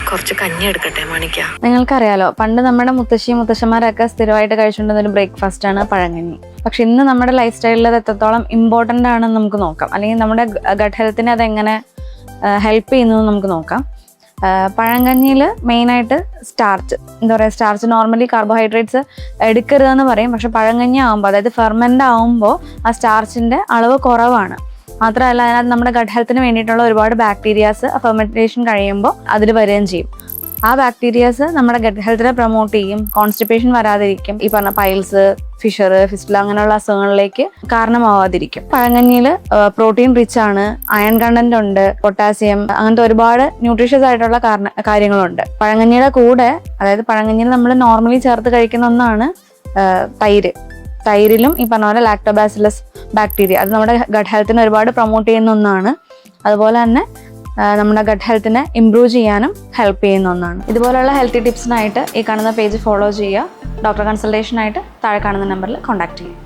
കുറച്ച് കഞ്ഞി എടുക്കട്ടെ മാണിക്ക. നിങ്ങൾക്കറിയാലോ, പണ്ട് നമ്മുടെ മുത്തശ്ശന്മാരൊക്കെ സ്ഥിരമായിട്ട് കഴിച്ചുകൊണ്ടിരുന്ന ഒരു ബ്രേക്ക്ഫാസ്റ്റ് ആണ് പഴങ്കഞ്ഞി. പക്ഷെ ഇന്ന് നമ്മുടെ ലൈഫ് സ്റ്റൈലിൽ അത് എത്രത്തോളം ഇമ്പോർട്ടൻ്റ് ആണെന്ന് നമുക്ക് നോക്കാം, അല്ലെങ്കിൽ നമ്മുടെ ഗട്ട് ഹെൽത്തിനെ അതെങ്ങനെ ഹെൽപ്പ് ചെയ്യുന്നു നമുക്ക് നോക്കാം. പഴങ്കഞ്ഞിയിൽ മെയിനായിട്ട് സ്റ്റാർച്ച് നോർമലി കാർബോഹൈഡ്രേറ്റ്സ് എടുക്കരുതെന്ന് പറയും. പക്ഷെ പഴങ്കഞ്ഞി ആകുമ്പോൾ, അതായത് ഫെർമെൻ്റ് ആകുമ്പോൾ ആ സ്റ്റാർച്ചിൻ്റെ അളവ് കുറവാണ്. മാത്രമല്ല അതിനകത്ത് നമ്മുടെ ഗട്ട് ഹെൽത്തിന് വേണ്ടിയിട്ടുള്ള ഒരുപാട് ബാക്ടീരിയാസ് ഫെർമെൻറ്റേഷൻ കഴിയുമ്പോൾ അതിൽ വരികയും ചെയ്യും. ആ ബാക്ടീരിയാസ് നമ്മുടെ ഗട്ട് ഹെൽത്തിനെ പ്രൊമോട്ട് ചെയ്യും, കോൺസ്റ്റിപ്പേഷൻ വരാതിരിക്കും, ഈ പറഞ്ഞ പൈൽസ്, ഫിഷർ അങ്ങനെയുള്ള അസുഖങ്ങളിലേക്ക് കാരണമാവാതിരിക്കും. പഴങ്കഞ്ഞിയിൽ പ്രോട്ടീൻ റിച്ച് ആണ്, അയൺ കണ്ടന്റ് ഉണ്ട്, പൊട്ടാസ്യം, അങ്ങനത്തെ ഒരുപാട് ന്യൂട്രീഷ്യസ് ആയിട്ടുള്ള കാര്യങ്ങളുണ്ട്. പഴങ്കഞ്ഞിയുടെ കൂടെ, അതായത് പഴങ്കഞ്ഞിയിൽ നമ്മൾ നോർമലി ചേർത്ത് കഴിക്കുന്ന ഒന്നാണ് തൈരിലും ഈ പറഞ്ഞ പോലെ ലാക്ടോബാസിലസ് ബാക്ടീരിയ, അത് നമ്മുടെ ഗട്ട് ഹെൽത്തിനെ ഒരുപാട് പ്രൊമോട്ട് ചെയ്യുന്ന ഒന്നാണ്. അതുപോലെ തന്നെ നമ്മുടെ ഗട്ട് ഹെൽത്തിനെ ഇംപ്രൂവ് ചെയ്യാനും ഹെൽപ്പ് ചെയ്യുന്ന ഒന്നാണ്. ഇതുപോലെയുള്ള ഹെൽത്തി ടിപ്സിനായിട്ട് ഈ കാണുന്ന പേജ് ഫോളോ ചെയ്യുക. ഡോക്ടർ കൺസൾട്ടേഷനായിട്ട് താഴെ കാണുന്ന നമ്പറിൽ കോൺടാക്ട് ചെയ്യുക.